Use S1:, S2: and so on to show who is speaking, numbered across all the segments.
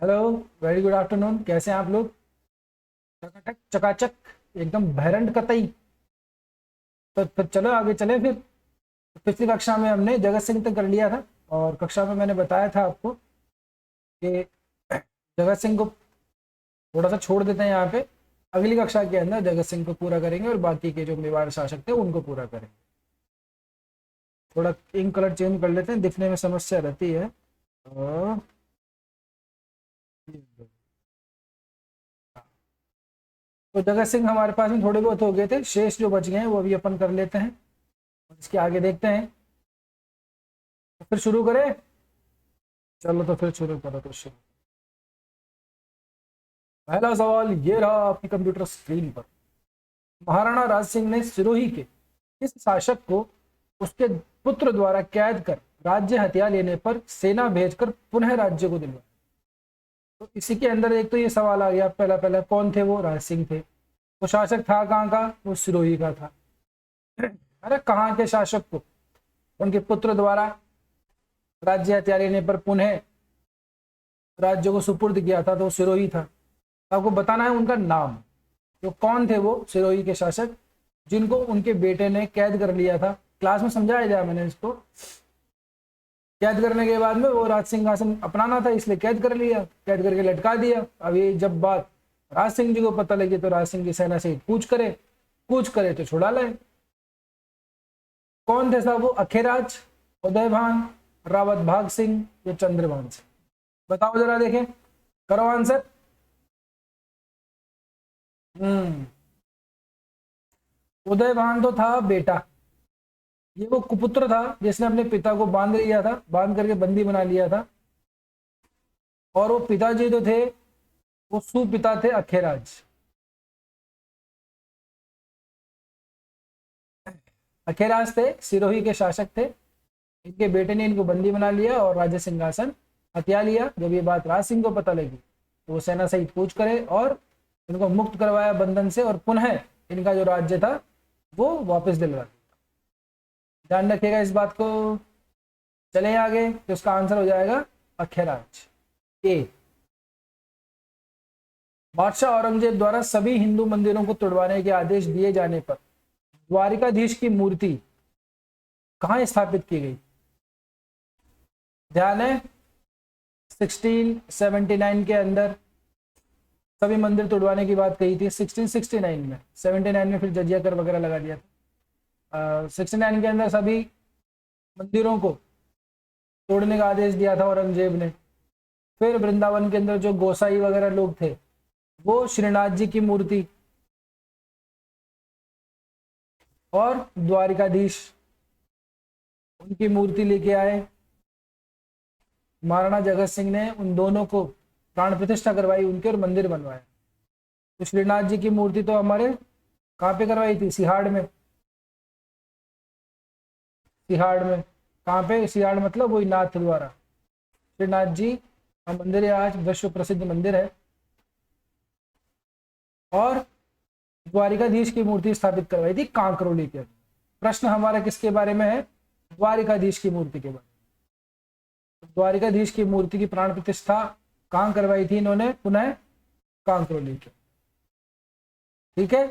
S1: Hello. Very good afternoon. कैसे हैं आप लोग? चकाचक चकाचक, एकदम भैरंड कतई। तो फिर चलो आगे चले फिर। पिछली कक्षा में हमने जगत सिंह तक कर लिया था और कक्षा में मैंने बताया था आपको कि जगत सिंह को थोड़ा सा छोड़ देते हैं यहाँ पे। अगली कक्षा के अंदर जगत सिंह को पूरा करेंगे और बाकी के जो मेवाड़ शासक थे उनको पूरा करेंगे। थोड़ा इंक कलर चेंज कर लेते हैं, दिखने में समस्या रहती है। और तो जगत सिंह हमारे पास में थोड़े बहुत हो गए थे, शेष जो बच गए हैं वो अभी अपन कर लेते हैं और इसके आगे देखते हैं। तो फिर शुरू करें। चलो तो फिर शुरू करो तो शुरू। पहला सवाल ये रहा आपकी कंप्यूटर स्क्रीन पर। महाराणा राज सिंह ने सिरोही के किस शासक को उसके पुत्र द्वारा कैद कर राज्य हथिया लेने पर सेना भेजकर पुनः राज्य को दिलवाया? तो इसी के अंदर एक तो ये सवाल आ गया, पहला पहला कौन थे वो? राज सिंह थे। वो शासक था कहाँ का? वो सिरोही का था। अरे कहाँ के शासक को उनके पुत्र द्वारा राज्य हथिया लेने पर पुनः राज्य को सुपुर्द किया था? तो वो सिरोही था। आपको बताना है उनका नाम। तो कौन थे वो सिरोही के शासक जिनको उनके बेटे ने कैद कर लिया था? क्लास में समझाया जाए मैंने इसको। कैद करने के बाद में वो राज सिंहासन अपनाना था, इसलिए कैद कर लिया, कैद करके लटका दिया। अब ये जब बात राज सिंह जी को पता लगी तो राज सिंह की सेना से कूच करे तो छुड़ा लाए। कौन थे साहब वो? अखेराज, उदयभान, रावत भाग सिंह या चंद्रभान सिंह? बताओ जरा, देखें, करो आंसर। हम्म उदयभान तो था बेटा, ये वो कुपुत्र था जिसने अपने पिता को बांध लिया था, बांध करके बंदी बना लिया था। और वो पिताजी जो थे वो सुपिता थे, अखेराज। अखेराज थे, सिरोही के शासक थे। इनके बेटे ने इनको बंदी बना लिया और राज्य सिंहासन हथिया लिया। जब ये बात राज सिंह को पता लगी तो वो सेना सहित कूच करे और इनको मुक्त करवाया बंधन से और पुनः इनका जो राज्य था वो वापस दिलवा दिया। ध्यान रखिएगा इस बात को। चले आगे, तो इसका आंसर हो जाएगा अखेराज ए। बादशाह औरंगजेब द्वारा सभी हिंदू मंदिरों को तुड़वाने के आदेश दिए जाने पर द्वारिकाधीश की मूर्ति कहाँ स्थापित की गई? ध्यान है, 1679 के अंदर सभी मंदिर तोड़वाने की बात कही थी। 1669 में, 79 में फिर जजिया कर वगैरह लगा दिया था। 69 के अंदर सभी मंदिरों को तोड़ने का आदेश दिया था औरंगजेब ने। फिर वृंदावन के अंदर जो गोसाई वगैरह लोग थे वो श्रीनाथ जी की मूर्ति और द्वारिकाधीश उनकी मूर्ति लेके आए। महाराणा जगत सिंह ने उन दोनों को प्राण प्रतिष्ठा करवाई उनके और मंदिर बनवाए। तो श्रीनाथ जी की मूर्ति तो हमारे कहाँ पे करवाई थी? सिहाड़ में। सिहाड़ में कहाँ पे? सिहाड़ मतलब वही नाथ द्वारा। श्रीनाथ जी का मंदिर है, आज विश्व प्रसिद्ध मंदिर है। और द्वारिकाधीश की मूर्ति स्थापित करवाई थी कांकरोली के। प्रश्न हमारा किसके बारे में है? द्वारिकाधीश की मूर्ति के बारे में। द्वारिकाधीश की मूर्ति की प्राण प्रतिष्ठा कहाँ करवाई थी इन्होंने? पुनः कांकरोली के। ठीक है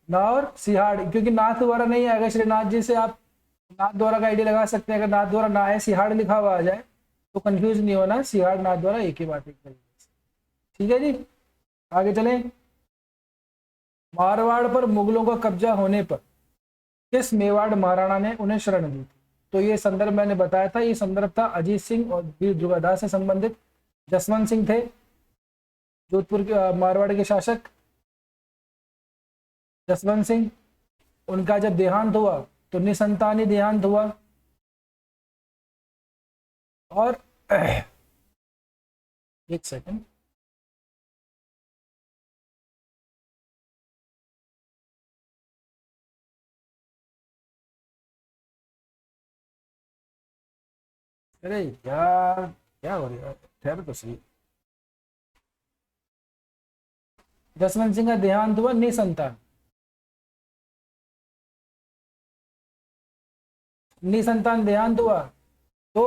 S1: ना। और सिहाड़, क्योंकि नाथ द्वारा नहीं आएगा श्रीनाथ जी से आप नाथ द्वारा का आईडी लगा सकते हैं। अगर नाथ द्वारा ना है, सिहाड़ लिखा हुआ आ जाए तो कंफ्यूज नहीं होना, सिहाड़ नाथ द्वारा एक ही बात है। ठीक है जी, आगे चलें। मारवाड़ पर मुगलों का कब्जा होने पर किस मेवाड़ महाराणा ने उन्हें शरण दी थी? तो ये संदर्भ मैंने बताया था, ये संदर्भ था अजीत सिंह और वीर दुर्गादास से संबंधित। जसवंत सिंह थे जोधपुर के मारवाड़ के शासक। जसवंत सिंह, उनका जब देहांत हुआ तो निसंतानी देहांत हुआ। और एक सेकंड, अरे यार क्या हो रहा है, ठहर तो सही। जसवंत सिंह का देहांत हुआ निसंतान, निसंतान देहांत हुआ। तो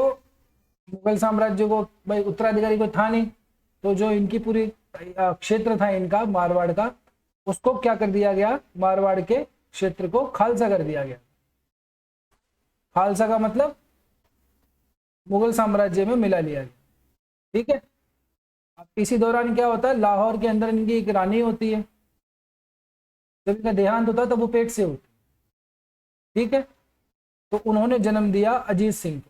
S1: मुगल साम्राज्य को भाई उत्तराधिकारी कोई था नहीं, तो जो इनकी पूरी क्षेत्र था इनका मारवाड़ का, उसको क्या कर दिया गया, मारवाड़ के क्षेत्र को खालसा कर दिया गया। खालसा का मतलब मुगल साम्राज्य में मिला लिया गया। ठीक है। अब इसी दौरान क्या होता है, लाहौर के अंदर इनकी एक रानी होती है, जब इनका देहांत होता है तब वो पेट से होती है। ठीक है। तो उन्होंने जन्म दिया अजीत सिंह को।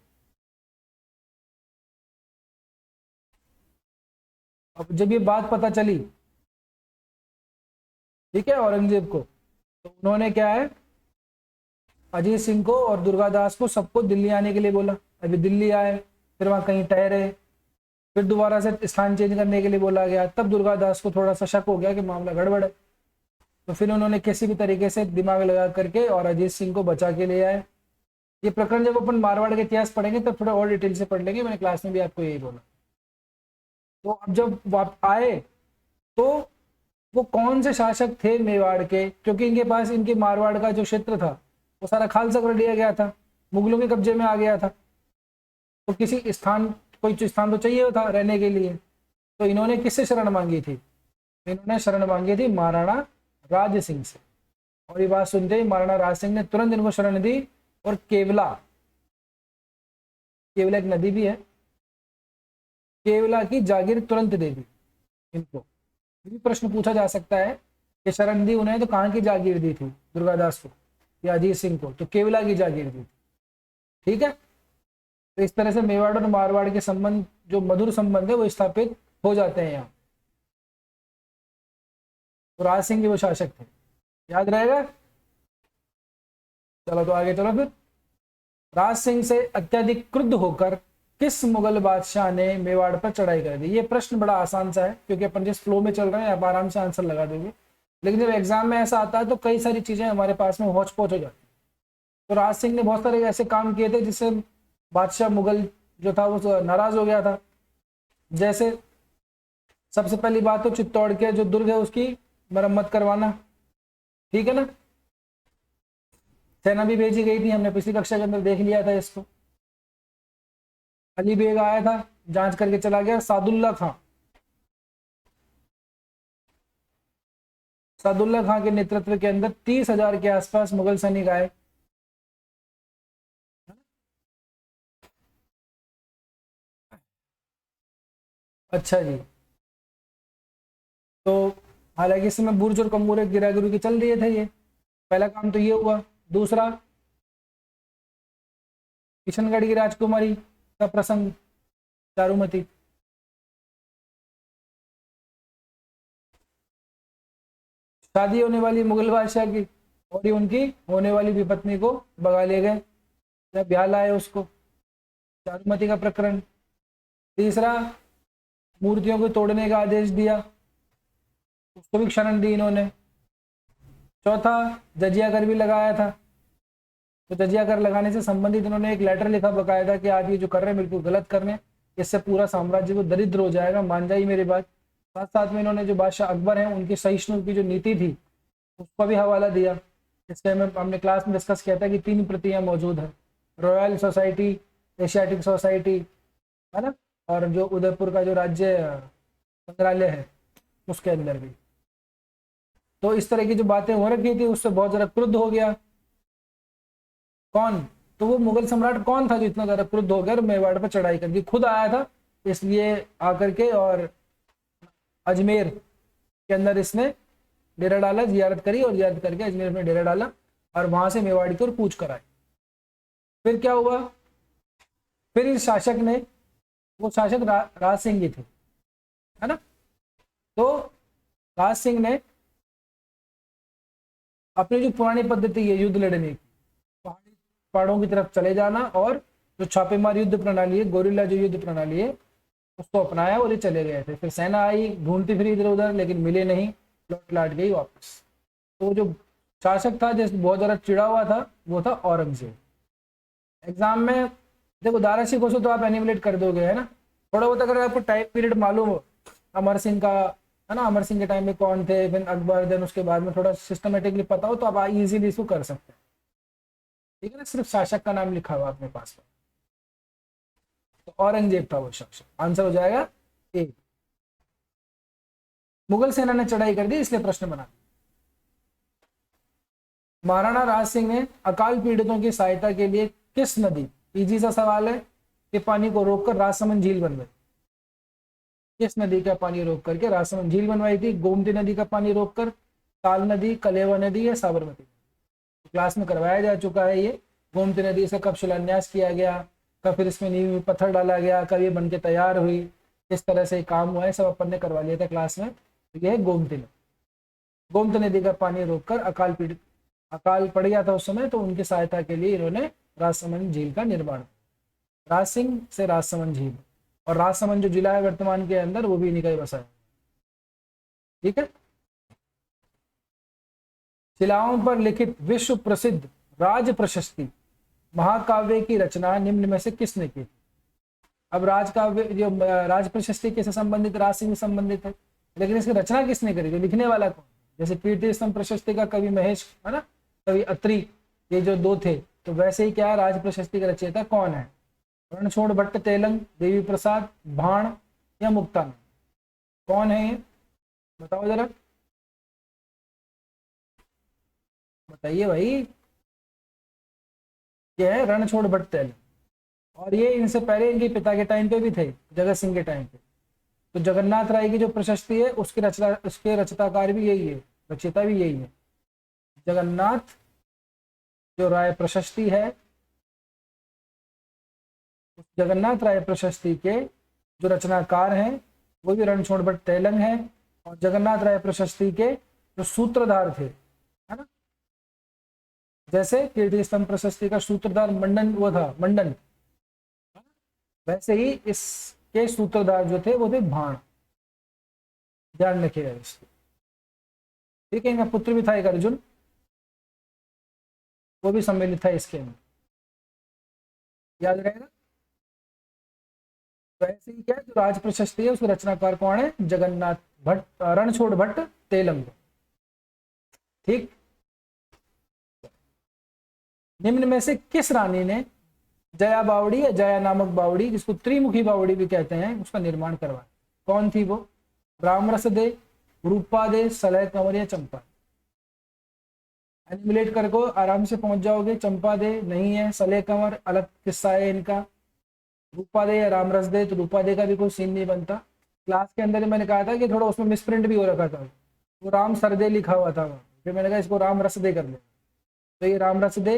S1: अब जब ये बात पता चली, ठीक है, औरंगजेब को, तो उन्होंने क्या है, अजीत सिंह को और दुर्गादास को सबको दिल्ली आने के लिए बोला। अभी दिल्ली आए, फिर वहां कहीं ठहरे, फिर दोबारा से स्थान चेंज करने के लिए बोला गया। तब दुर्गादास को थोड़ा सा शक हो गया कि मामला गड़बड़ है, तो फिर उन्होंने किसी भी तरीके से दिमाग लगा करके और अजीत सिंह को बचा के ले आए। ये प्रकरण जब अपन मारवाड़ के इतिहास पढ़ेंगे तब थोड़ा और डिटेल से पढ़ लेंगे, मैंने क्लास में भी आपको यही बोला। तो अब जब वाप आए तो वो कौन से शासक थे मेवाड़ के, क्योंकि इनके पास इनके मारवाड़ का जो क्षेत्र था वो सारा खालसा कर लिया गया था, मुगलों के कब्जे में आ गया था। तो किसी स्थान, कोई स्थान तो चाहिए था रहने के लिए। तो इन्होंने किससे शरण मांगी थी, इन्होंने शरण मांगी थी महाराणा राज सिंह से। और ये बात सुनते ही महाराणा राज सिंह ने तुरंत इनको शरण दी और केवला, केवला एक नदी भी है, केवला की जागीर तुरंत दे दी इनको। भी प्रश्न पूछा जा सकता है कि शरण दी उन्हें तो कहाँ की जागीर दी थी दुर्गादास को या अजीत सिंह को, तो केवला की जागीर दी थी। ठीक है। तो इस तरह से मेवाड़ और मारवाड़ के संबंध, जो मधुर संबंध है, वो स्थापित हो जाते हैं यहाँ। तो राज सिंह के वो शासक थे, याद रहेगा। चलो तो आगे चलो फिर। राज सिंह से अत्यधिक क्रुद्ध होकर किस मुगल बादशाह ने मेवाड़ पर चढ़ाई कर दी। ये प्रश्न बड़ा आसान सा है, क्योंकि अपन जिस फ्लो में चल रहे हैं आप आराम से आंसर लगा दोगे, लेकिन जब एग्जाम में ऐसा आता है तो कई सारी चीजें हमारे पास में हौच पौच हो जाती है। तो राज सिंह ने बहुत सारे ऐसे काम किए थे जिससे बादशाह मुगल जो था वो नाराज हो गया था। जैसे सबसे पहली बात तो चित्तौड़ के जो दुर्ग है उसकी मरम्मत करवाना। ठीक है ना। सेना भी भेजी गई थी, हमने पिछली कक्षा के अंदर देख लिया था इसको। अली बेग आया था, जांच करके चला गया। सादुल्ला खां, सादुल्ला खां के नेतृत्व के अंदर 30,000 के आसपास मुगल सैनिक आए। अच्छा जी। तो हालांकि इस समय बुर्ज और कम्बोरे गिरागिरी के चल रहे थे। ये पहला काम तो ये हुआ। दूसरा, किशनगढ़ की राजकुमारी का प्रसंग, चारुमती। शादी होने वाली मुगल बादशाह की और ये उनकी होने वाली विपत्नी को भगा ले गए, जब ब्याह लाए उसको, चारुमती का प्रकरण। तीसरा, मूर्तियों को तोड़ने का आदेश दिया, उसको भी क्षरण दी इन्होंने। चौथा, जजिया कर भी लगाया था। तो जजिया कर लगाने से संबंधित इन्होंने एक लेटर लिखा बकायदा कि आप ये जो कर रहे हैं बिल्कुल गलत कर रहे हैं, इससे पूरा साम्राज्य को दरिद्र हो जाएगा, मान जाइए मेरी बात। साथ साथ में इन्होंने जो बादशाह अकबर हैं उनकी सहिष्णु की जो नीति थी उसका भी हवाला दिया। इसके में हमने क्लास में डिस्कस किया था कि 3 प्रतियां मौजूद है, रॉयल सोसाइटी, एशियाटिक सोसाइटी, है ना, और जो उदयपुर का जो राज्य संग्रहालय है उसके अंदर भी। तो इस तरह की जो बातें हो रखी थी उससे बहुत ज्यादा क्रुद्ध हो गया। कौन? तो वो मुगल सम्राट कौन था जो इतना ज्यादा क्रुद्ध हो गया और मेवाड़ पर चढ़ाई करके खुद आया था, इसलिए आकर के और अजमेर के अंदर इसने डेरा डाला, जियारत करी और जियारत करके अजमेर में डेरा डाला और वहां से मेवाड़ की ओर कूच कराए। फिर क्या हुआ, फिर इस शासक ने, वो शासक राज सिंह जी थे, है ना। तो राज सिंह ने अपनी जो पुरानी पद्धति है युद्ध लड़ने की, पहाड़ों की तरफ चले जाना और जो छापेमार युद्ध प्रणाली है, गोरिल्ला जो युद्ध प्रणाली है, उसको अपनाया और ये चले गए थे। फिर सेना आई, ढूंढती फिरी इधर उधर, लेकिन मिले नहीं, लौट लाट गई वापस। तो जो शासक था जिस बहुत ज्यादा चिड़ा हुआ था वो था औरंगजेब। एग्जाम में देखो दारा सिंह को तो आप एनिमुलेट कर दोगे, है ना। थोड़ा बहुत अगर आपको टाइम पीरियड मालूम हो अमर सिंह का, है ना, अमर सिंह के टाइम में कौन थे, फिर अकबर, देन उसके बाद में थोड़ा सिस्टमेटिकली पता हो तो आप इजीली इसको कर सकते हैं। ठीक है ना, सिर्फ शासक का नाम लिखा हुआ अपने पास में। तो औरंगजेब था वो शासक, आंसर हो जाएगा ए। मुगल सेना ने चढ़ाई कर दी, इसलिए प्रश्न बना। महाराणा राज सिंह ने अकाल पीड़ितों की सहायता के लिए किस नदी, इजी सा सवाल है, कि पानी को रोककर राजसमंद झील बनवाई? किस नदी का पानी रोक करके राजसमंद झील बनवाई थी? गोमती नदी का पानी रोककर, ताल नदी, कलेवा नदी या साबरमती? क्लास में करवाया जा चुका है ये। गोमती नदी से कब शिलान्यास किया गया, कब फिर इसमें नींव में पत्थर डाला गया, कब ये बन के तैयार हुई, किस तरह से काम हुआ है, सब अपन ने करवा लिया था क्लास में। तो ये है गोमती नदी। गोमती नदी का पानी रोककर अकाल पड़ गया था उस समय, तो उनकी सहायता के लिए इन्होंने राजसमंद झील का निर्माण। राज सिंह से राजसमंद झील, और राजसमंद जो जिला है वर्तमान के अंदर, वो भी इन्हीं का ही बसा है। ठीक है। शिलाओं पर लिखित विश्व प्रसिद्ध राज प्रशस्ति महाकाव्य की रचना निम्न में से किसने की? अब राजकाव्य जो राज प्रशस्ति किससे संबंधित? राज सिंह से संबंधित है, लेकिन इसकी रचना किसने करी? जो लिखने वाला कौन? जैसे कीर्ति स्तंभ प्रशस्ति का कवि महेश है ना, कवि अत्रि, ये जो दो थे, तो वैसे ही क्या राज प्रशस्ति का रचयिता कौन है? रणछोड़ भट्ट तेलंग, देवी प्रसाद, भाण या मुक्तानंद? कौन है ये, बताओ जरा, बताइए भाई। ये है रणछोड़ भट्ट तेलंग, और ये इनसे पहले इनके पिता के टाइम पे भी थे, जगत सिंह के टाइम पे। तो जगन्नाथ राय की जो प्रशस्ति है उसके रचनाकार भी यही है, रचयिता भी यही है। जगन्नाथ जो राय प्रशस्ति है, उस जगन्नाथ राय प्रशस्ति के जो रचनाकार हैं वो भी रणछोड़ भट्ट तेलंग है, और जगन्नाथ राय प्रशस्ति के जो सूत्रधार थे, है ना, जैसे कीर्ति स्तंभ प्रशस्ति का सूत्रधार मंडन वो था, मंडन, वैसे ही इसके सूत्रधार जो थे वो थे भाण। ध्यान रखिएगा इसको। ठीक है। इनका पुत्र भी था एक अर्जुन, वो भी सम्मिलित था इसके अंदर, याद रहेगा। वैसे ही क्या जो राज प्रशस्ति है उसके रचनाकार कौन है? जगन्नाथ भट्ट, रणछोड़ भट्ट तेलंग। ठीक। निम्न में से किस रानी ने जया बावड़ी या जया नामक बावड़ी, जिसको त्रिमुखी बावड़ी भी कहते हैं, उसका निर्माण करवाया? कौन थी वो? रामरस दे, रूपा दे, सलह कंवर या चंपा? एनिमुलेट कर को आराम से पहुंच जाओगे। चंपा दे नहीं है, सलह कंवर अलग किस्सा है इनका, रूपा दे या रामरस दे, तो रूपा दे का भी कोई सीन नहीं बनता। क्लास के अंदर मैंने कहा था कि थोड़ा उसमें मिसप्रिंट भी हो रखा था, वो राम सरदे लिखा हुआ था, फिर मैंने कहा इसको राम रस दे कर ले। तो ये राम रस दे,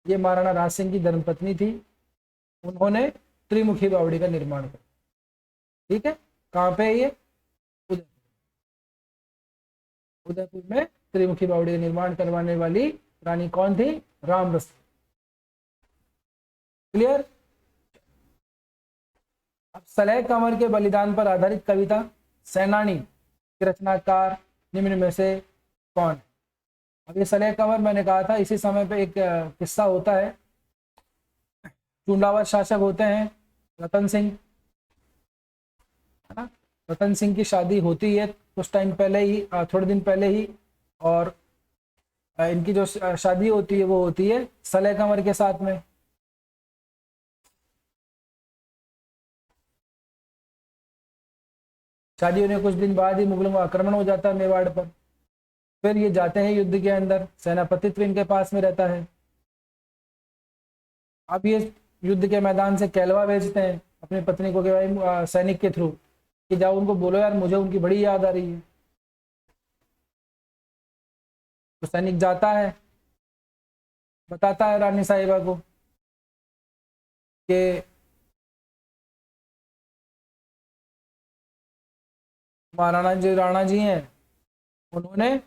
S1: ये महाराणा राज सिंह की धर्मपत्नी थी, उन्होंने त्रिमुखी बावड़ी का निर्माण किया। ठीक है। कहाँ पे है ये? उदयपुर। उदयपुर में त्रिमुखी बावड़ी का निर्माण करवाने वाली रानी कौन थी? रामरस। क्लियर। अब सलह कंवर के बलिदान पर आधारित कविता सेनानी के रचनाकार निम्न में से कौन है? अब ये सलह कंवर मैंने कहा था, इसी समय पे एक किस्सा होता है। चूंडावत शासक होते हैं रतन सिंह, है ना, रतन सिंह की शादी होती है कुछ टाइम पहले ही, थोड़े दिन पहले ही, और इनकी जो शादी होती है वो होती है सलह कंवर के साथ में। शादी होने कुछ दिन बाद ही मुगलों का आक्रमण हो जाता है मेवाड़ पर। फिर ये जाते हैं युद्ध के अंदर, सेनापतित्व इनके पास में रहता है। अब ये युद्ध के मैदान से केलवा भेजते हैं अपनी पत्नी को कि भाई सैनिक के थ्रू, कि जाओ उनको बोलो यार मुझे उनकी बड़ी याद आ रही है। तो सैनिक जाता है, बताता है रानी साहिबा को कि महाराणा जी राणा जी हैं, उन्होंने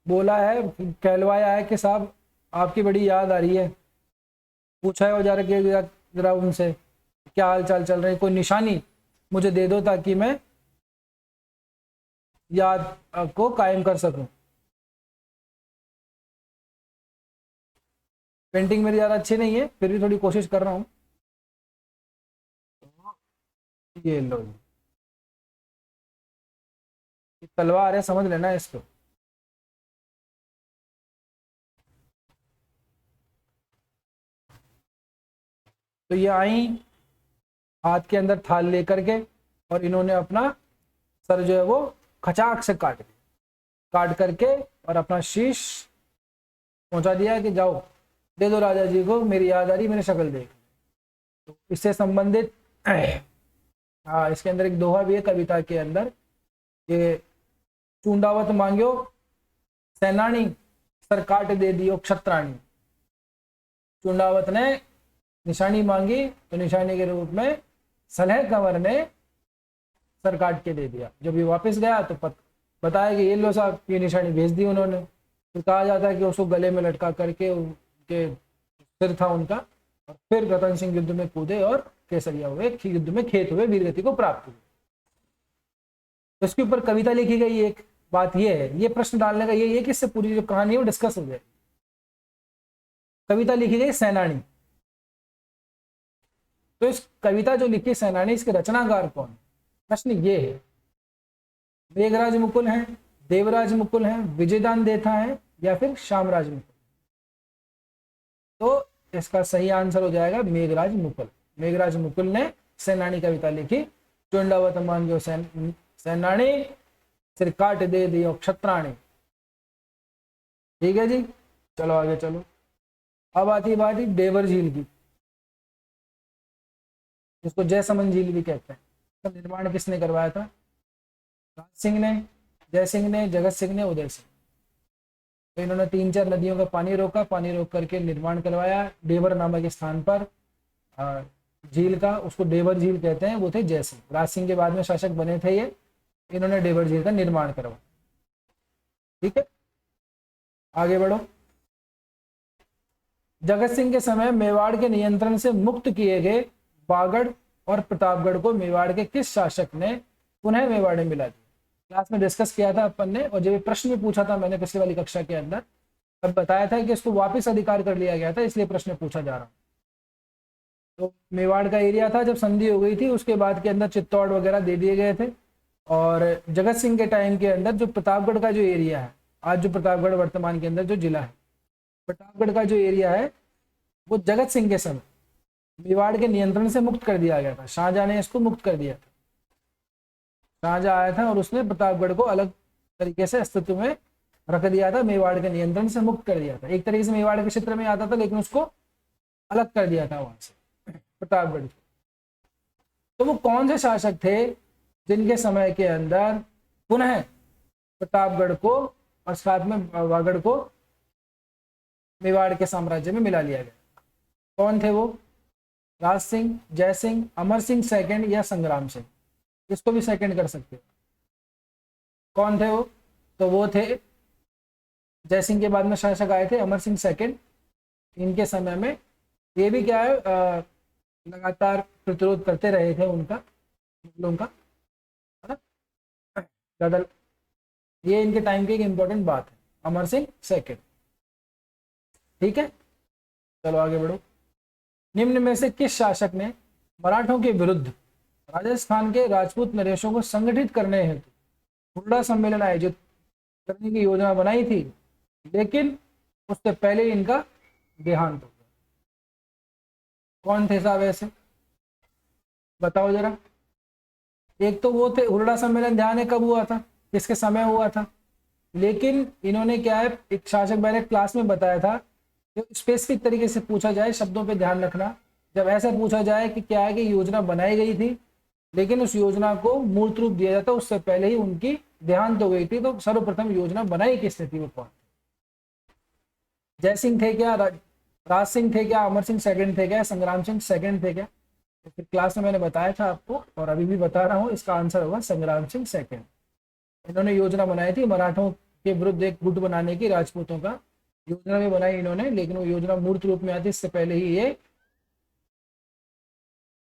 S1: बोला है, कहलवाया है कि साहब आपकी बड़ी याद आ रही है। पूछा है वो जरा उनसे क्या हाल चाल चल रहे, कोई निशानी मुझे दे दो ताकि मैं याद को कायम कर सकूं। पेंटिंग मेरी ज़्यादा अच्छी नहीं है, फिर भी थोड़ी कोशिश कर रहा हूँ। ये लो, ये तलवार है, समझ लेना इसको। तो ये आई हाथ के अंदर थाल लेकर के, और इन्होंने अपना सर जो है वो खचाक से काट दिया, काट करके और अपना शीश पहुंचा दिया कि जाओ दे दो राजा जी को, मेरी याद आ रही, मेरी शक्ल देख। तो इससे संबंधित हाँ, इसके अंदर एक दोहा भी है कविता के अंदर कि चूंडावत मांग्यो सेनानी, सर काट दे दियो क्षत्राणी। चूंडावत ने निशानी मांगी तो निशानी के रूप में सलह कंवर ने सर काट के दे दिया। जब ये वापस गया तो बताया कि ये लो साहब, ये निशानी भेज दी उन्होंने। तो कहा जाता है कि उसको गले में लटका करके उनके सिर था उनका, और फिर रतन सिंह युद्ध में कूदे और केसरिया हुए, युद्ध में खेत हुए, वीरगति को प्राप्त हुए। तो इसके ऊपर कविता लिखी गई। एक बात ये है, ये प्रश्न डालने का ये कि इससे पूरी जो कहानी है वो डिस्कस हो जाए। कविता लिखी गई सेनानी। तो इस कविता जो लिखी सेनानी, इसके रचनाकार कौन? प्रश्न ये है, मेघराज मुकुल हैं, देवराज मुकुल हैं, विजयदान देथा है, या फिर श्यामराज मुकुल? तो इसका सही आंसर हो जाएगा मेघराज मुकुल। मेघराज मुकुल ने सेनानी कविता लिखी। चुंडावत मांग्यो सेनानी, सिर काट दे दियो क्षत्राणी। ठीक है जी, चलो आगे चलो। अब आती बात देवर झील की, जिसको जयसमंद झील भी कहते हैं। इसका निर्माण किसने करवाया था? राज सिंह ने, जय सिंह ने, जगत सिंह ने, उदय सिंह। तो इन्होंने 3-4 नदियों का पानी रोका, पानी रोक करके निर्माण करवाया देवर नामक स्थान पर झील का। उसको देवर झील कहते हैं। वो थे जय सिंह। राज सिंह के बाद में शासक बने थे ये। इन्होंने देवर झील का निर्माण करवाया। ठीक है, आगे बढ़ो। जगत सिंह के समय मेवाड़ के नियंत्रण से मुक्त किए गए बागड़ और प्रतापगढ़ को मेवाड़ के किस शासक ने पुनः मेवाड़ में मिला दिया? क्लास में डिस्कस किया था अपन ने, और जब प्रश्न भी पूछा था मैंने पिछली वाली कक्षा के अंदर, तब बताया था कि इसको वापस अधिकार कर लिया गया था, इसलिए प्रश्न पूछा जा रहा। तो मेवाड़ का एरिया था, जब संधि हो गई थी उसके बाद के अंदर चित्तौड़ वगैरह दे दिए गए थे। और जगत सिंह के टाइम के अंदर जो प्रतापगढ़ का जो एरिया है, आज जो प्रतापगढ़ वर्तमान के अंदर जो जिला है, प्रतापगढ़ का जो एरिया है वो जगत सिंह के समय मेवाड़ के नियंत्रण से मुक्त कर दिया गया था। शाहजहां ने इसको मुक्त कर दिया था। शाहजहां आया था और उसने प्रतापगढ़ को अलग तरीके से अस्तित्व में रख दिया था, मेवाड़ के नियंत्रण से मुक्त कर दिया था। एक तरीके से मेवाड़ के क्षेत्र में आता था, लेकिन उसको अलग कर दिया था वहां से प्रतापगढ़। तो वो कौन से शासक थे जिनके समय के अंदर पुनः प्रतापगढ़ को और साथ में वागड़ को मेवाड़ के साम्राज्य में मिला लिया गया? कौन थे वो? राज सिंह, जय सिंह, अमर सिंह सेकंड, या संग्राम सिंह? इसको भी सेकंड कर सकते हो। कौन थे वो? तो वो थे जय सिंह के बाद में शासक आए थे अमर सिंह सेकंड। इनके समय में ये भी क्या है, लगातार प्रतिरोध करते रहे थे उनका, मुगलों का, है ना। ज्यादा ये इनके टाइम की एक इंपॉर्टेंट बात है, अमर सिंह सेकंड। ठीक है, चलो आगे बढ़ो। निम्न में से किस शासक ने मराठों के विरुद्ध राजस्थान के राजपूत नरेशों को संगठित करने हेतु हुड्डा सम्मेलन आयोजित करने की योजना बनाई थी, लेकिन उससे पहले ही इनका देहांत हो गया? कौन थे साहब ऐसे, बताओ जरा। एक तो वो थे, हुड्डा सम्मेलन ध्यान है कब हुआ था, किसके समय हुआ था, लेकिन इन्होंने क्या है, एक शासक मैंने क्लास में बताया था, जो स्पेसिफिक तरीके से पूछा जाए, शब्दों पे ध्यान रखना। जब ऐसा पूछा जाए कि क्या है कि योजना बनाई गई थी लेकिन उस योजना को मूर्त रूप दिया जाता, उससे पहले ही उनकी देहांत हो गई थी, तो सर्वप्रथम योजना बनाई किसने थी? वो कौन? जय सिंह थे क्या, राज सिंह थे क्या, अमर सिंह सेकंड थे क्या, संग्राम सिंह सेकंड थे क्या? तो फिर क्लास में मैंने बताया था आपको और अभी भी बता रहा हूँ, इसका आंसर होगा संग्राम सिंह सेकंड। इन्होंने योजना बनाई थी मराठों के विरुद्ध एक गुट बनाने की, राजपूतों का योजना भी बनाई इन्होंने, लेकिन वो योजना मूर्त रूप में आती इससे पहले ही ये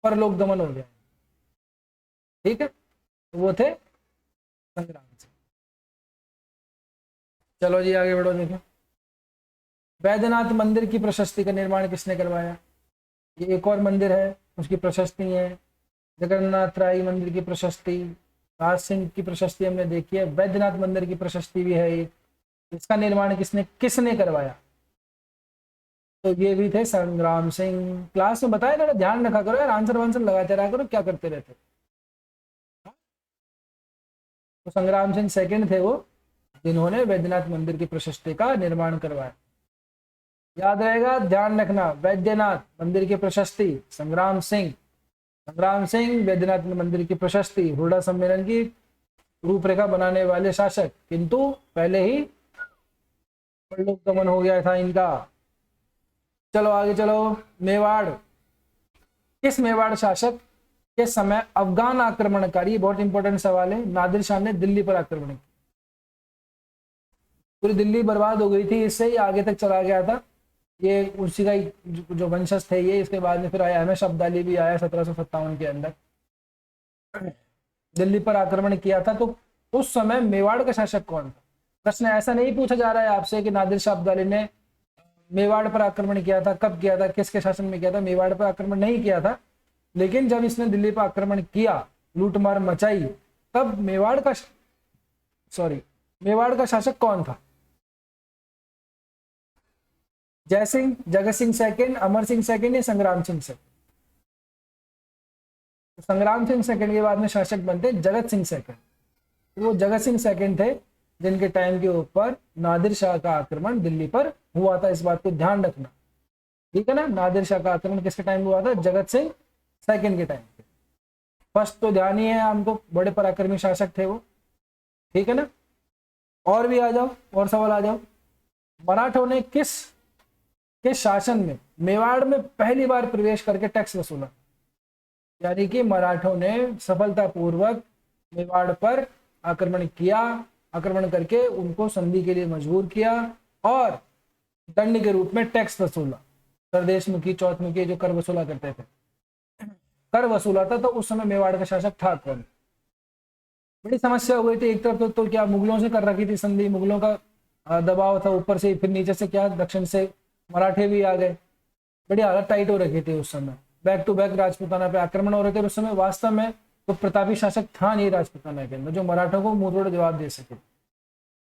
S1: परलोक गमन हो गया। ठीक है, तो वो थे संग्राम सिंह। चलो जी आगे बढ़ो। देखो, वैद्यनाथ मंदिर की प्रशस्ति का निर्माण किसने करवाया? ये एक और मंदिर है, उसकी प्रशस्ति है। जगन्नाथ राय मंदिर की प्रशस्ति, राज सिंह की प्रशस्ति हमने देखी है, वैद्यनाथ मंदिर की प्रशस्ति भी है एक। इसका निर्माण किसने करवाया? तो ये भी थे संग्राम सिंह। क्लास में बताया ना, ध्यान रखा करो यार, आंसर वांसर लगाते रहा करो, क्या करते रहते। तो संग्राम सिंह सेकंड थे वो, जिन्होंने वैद्यनाथ मंदिर की प्रशस्ति का निर्माण करवाया। याद रहेगा, ध्यान रखना, वैद्यनाथ मंदिर की प्रशस्ति संग्राम सिंह, संग्राम सिंह वैद्यनाथ मंदिर की प्रशस्ति, हुरडा सम्मेलन की रूपरेखा बनाने वाले शासक, किंतु पहले ही परलोक गमन हो गया था इनका। चलो आगे चलो। मेवाड़, किस मेवाड़ शासक के समय अफगान आक्रमणकारी, बहुत इंपॉर्टेंट सवाल है, नादिर शाह ने दिल्ली पर आक्रमण किया। पूरी दिल्ली बर्बाद हो गई थी, इससे ही आगे तक चला गया था ये, उसी का ही जो वंशज थे ये। इसके बाद में फिर आया अहमद अब्दाली भी आया 1757 के अंदर, दिल्ली पर आक्रमण किया था। तो उस समय मेवाड़ का शासक कौन था? प्रश्न ऐसा नहीं पूछा जा रहा है आपसे कि नादिर शाह अब्दाली ने मेवाड़ पर आक्रमण किया था, कब किया था, किसके शासन में किया था। मेवाड़ पर आक्रमण नहीं किया था, लेकिन जब इसने दिल्ली पर आक्रमण किया, लूटमार मचाई, तब मेवाड़ का शासक कौन था? जय सिंह, जगत सिंह सेकंड, अमर सिंह सेकंड या संग्राम सिंह सेकंड? संग्राम सिंह सेकंड के बाद में शासक बनते जगत सिंह सेकंड। वो जगत सिंह सेकंड थे जिनके टाइम के ऊपर नादिर शाह का आक्रमण दिल्ली पर हुआ था, इस बात को ध्यान रखना, ठीक है ना। नादिर शाह का आक्रमण किसके टाइम हुआ था? जगत सिंह सेकंड के टाइम पे। फर्स्ट तो ध्यान ही है हमको, बड़े पराक्रमी शासक थे वो, ठीक है ना। और भी आ जाओ, और सवाल आ जाओ। मराठों ने किस शासन में मेवाड़ में पहली बार प्रवेश करके टैक्स वसूला? यानी कि मराठों ने सफलतापूर्वक मेवाड़ पर आक्रमण किया, आक्रमण करके उनको संधि के लिए मजबूर किया और दंड के रूप में टैक्स वसूला। प्रदेशमुखी, चौथमुखी जो कर वसूला करते थे, कर वसूला था। तो उस समय मेवाड़ का शासक था कौन? बड़ी समस्या हो गई थी। एक तरफ तो क्या मुगलों से कर रखी थी संधि, मुगलों का दबाव था ऊपर से, फिर नीचे से क्या दक्षिण से मराठे भी आ गए, बड़ी हालत टाइट हो रखी थी उस समय। बैक टू बैक राजपूताना पे आक्रमण हो रहे थे उस समय। वास्तव में तो प्रतापी शासक था नहीं राजपूताना के अंदर जो मराठों को मुंहतोड़ जवाब दे सके।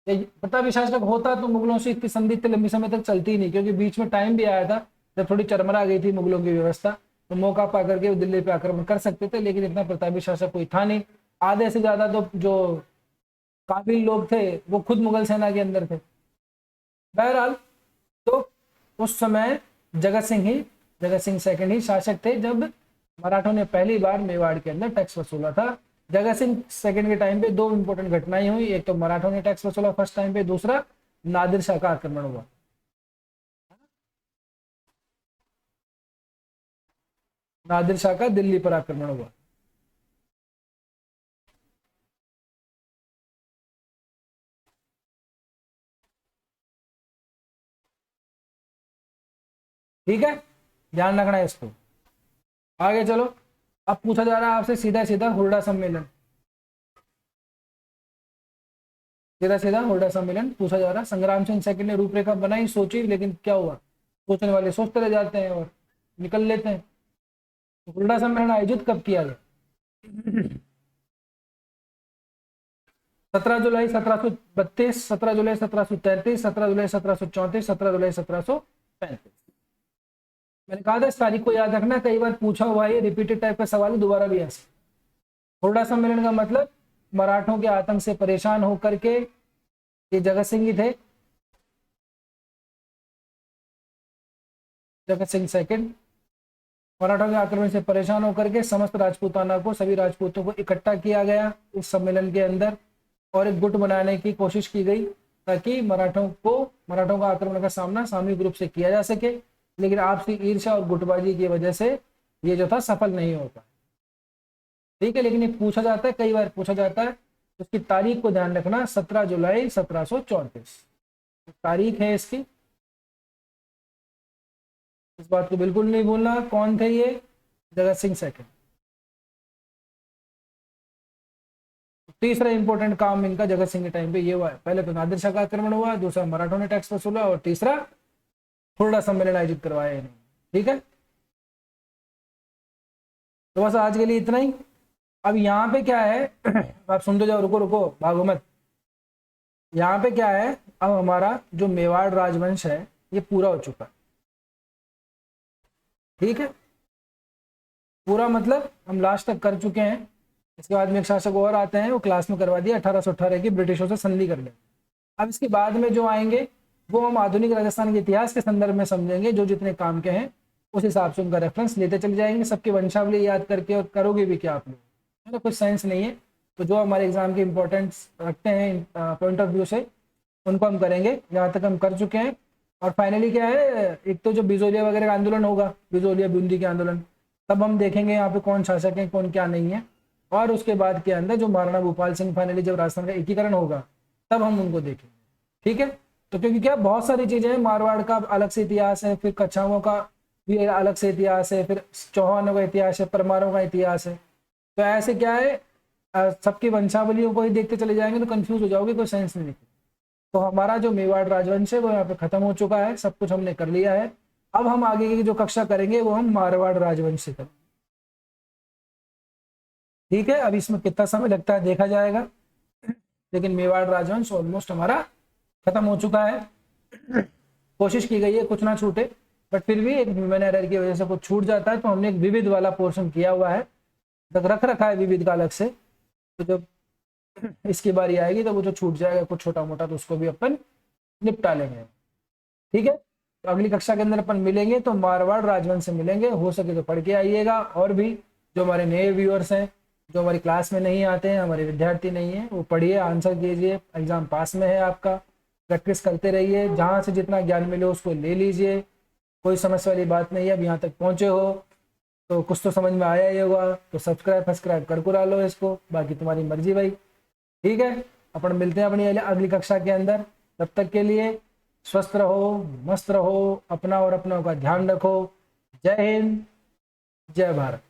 S1: प्रतापी शासक होता तो मुगलों से इतनी संधि इतने लंबी समय तक चलती ही नहीं, क्योंकि बीच में टाइम भी आया था जब थोड़ी चरमरा गई थी मुगलों की व्यवस्था, तो मौका पा करके वो दिल्ली पे आक्रमण कर सकते थे, लेकिन इतना प्रतापी शासक कोई था नहीं। आधे से ज्यादा तो जो काबिल लोग थे वो खुद मुगल सेना के अंदर थे। बहरहाल तो उस समय जगत सिंह सेकंड ही शासक थे जब मराठों ने पहली बार मेवाड़ के अंदर टैक्स वसूला था। जगत सिंह सेकंड के टाइम पे दो इंपॉर्टेंट घटनाएं हुई, एक तो मराठों ने टैक्स वसूला फर्स्ट टाइम पे, दूसरा नादिर शाह का आक्रमण हुआ। नादिर शाह का दिल्ली पर आक्रमण हुआ। ठीक है, ध्यान रखना है इसको। आगे चलो। अब पूछा जा रहा है आपसे सीधा सीधा हुरडा सम्मेलन, सीधा सीधा हुरडा सम्मेलन पूछा जा रहा है। संग्राम सिंह सेकंड ने रूपरेखा बनाई, सोची, लेकिन क्या हुआ? सोचने वाले सोचते रह जाते हैं और निकल लेते हैं। हुरडा सम्मेलन आयोजित कब किया गया? 17 जुलाई 1732, 17 जुलाई 1733, 17 जुलाई 1734, 17 जुलाई 1735। मैंने कहा था इस तारीख को याद रखना, कई बार पूछा हुआ है, रिपीटेड टाइप का सवाल है, दोबारा भी आ सकता। हुरडा सम्मेलन का मतलब मराठों के आतंक से परेशान होकर के, ये जगत सिंह ही थे, जगत सिंह सेकंड, मराठों के आक्रमण से परेशान होकर के समस्त राजपूताना को, सभी राजपूतों को इकट्ठा किया गया इस सम्मेलन के अंदर और एक गुट बनाने की कोशिश की गई ताकि मराठों का आक्रमण का सामना सामूहिक रूप से किया जा सके। लेकिन आपसी ईर्ष्या और गुटबाजी की वजह से ये जो था सफल नहीं होता, ठीक है। लेकिन ये पूछा जाता है, कई बार पूछा जाता है, उसकी तारीख को ध्यान रखना, 17 जुलाई 1734 तारीख है इसकी, इस बात को बिल्कुल नहीं भूलना। कौन थे ये? जगत सिंह सेकंड। तीसरा इंपॉर्टेंट काम इनका जगत सिंह के टाइम पे ये हुआ है, पहले तो नादिर शाह का आक्रमण हुआ, दूसरा मराठों ने टैक्स वसूला और तीसरा हुरडा सम्मेलन आयोजित करवाया इन्होंने, ठीक है। तो बस आज के लिए इतना ही। अब यहाँ पे क्या है आप सुनते जाओ, रुको रुको भागो मत। यहाँ पे क्या है, अब हमारा जो मेवाड़ राजवंश है ये पूरा हो चुका है, ठीक है। पूरा मतलब हम लास्ट तक कर चुके हैं। इसके बाद में एक शासक और आते हैं, वो क्लास में करवा दिया 1818 की ब्रिटिशों से संधि कर ले। अब इसके बाद में जो आएंगे वो हम आधुनिक राजस्थान के इतिहास के संदर्भ में समझेंगे, जो जितने काम के हैं उस हिसाब से उनका रेफरेंस लेते चले जाएंगे, सबकी वंशावली याद करके, और करोगे भी क्या आप लोग, है ना, कुछ साइंस नहीं है। तो जो हमारे एग्जाम के इंपॉर्टेंस रखते हैं पॉइंट ऑफ व्यू से, उनको हम करेंगे, यहाँ तक हम कर चुके हैं। और फाइनली क्या है, एक तो जो बिजोलिया वगैरह का आंदोलन होगा, बिजोलिया बूंदी के आंदोलन, तब हम देखेंगे यहाँ पे कौन शासक है कौन क्या नहीं है। और उसके बाद के अंदर जो महाराणा भूपाल सिंह फाइनली जब राजस्थान का एकीकरण होगा तब हम उनको देखेंगे, ठीक है। तो क्योंकि क्या बहुत सारी चीजें हैं, मारवाड़ का अलग से इतिहास है, फिर कच्छावों का भी अलग से इतिहास है, फिर चौहानों का इतिहास है, परमारों का इतिहास है। तो ऐसे क्या है, सबकी वंशावलियों को ही देखते चले जाएंगे तो कंफ्यूज हो जाओगे, कोई सेंस नहीं निकलेगा। तो हमारा जो मेवाड़ राजवंश है वो यहाँ पे खत्म हो चुका है, सब कुछ हमने कर लिया है। अब हम आगे की जो कक्षा करेंगे वो हम मारवाड़ राजवंश से करेंगे, ठीक है। अब इसमें कितना समय लगता है देखा जाएगा, लेकिन मेवाड़ राजवंश ऑलमोस्ट हमारा खत्म हो चुका है। कोशिश की गई है कुछ ना छूटे, बट फिर भी एक ह्यूमन एरर की वजह से कुछ छूट जाता है, तो हमने एक विविध वाला पोर्शन किया हुआ है, रख रखा है विविध का अलग से। तो जब इसकी बारी आएगी तो वो जो छूट जाएगा कुछ छोटा मोटा, तो उसको भी अपन निपटा लेंगे, ठीक है। तो अगली कक्षा के अंदर अपन मिलेंगे तो मारवाड़ राजवंश से मिलेंगे, हो सके तो पढ़ के आइएगा। और भी जो हमारे नए व्यूअर्स हैं, जो हमारी क्लास में नहीं आते हैं, हमारे विद्यार्थी नहीं है, वो पढ़िए, आंसर कीजिए, एग्जाम पास में है आपका, प्रैक्टिस करते रहिए, जहाँ से जितना ज्ञान मिले उसको ले लीजिए, कोई समस्या वाली बात नहीं है। अब यहाँ तक पहुँचे हो तो कुछ तो समझ में आया ही होगा, तो सब्सक्राइब कर कुरा लो इसको, बाकी तुम्हारी मर्जी भाई, ठीक है। अपन मिलते हैं अपनी अगली कक्षा के अंदर, तब तक के लिए स्वस्थ रहो, मस्त रहो, अपना और अपनों का ध्यान रखो। जय हिंद, जय भारत।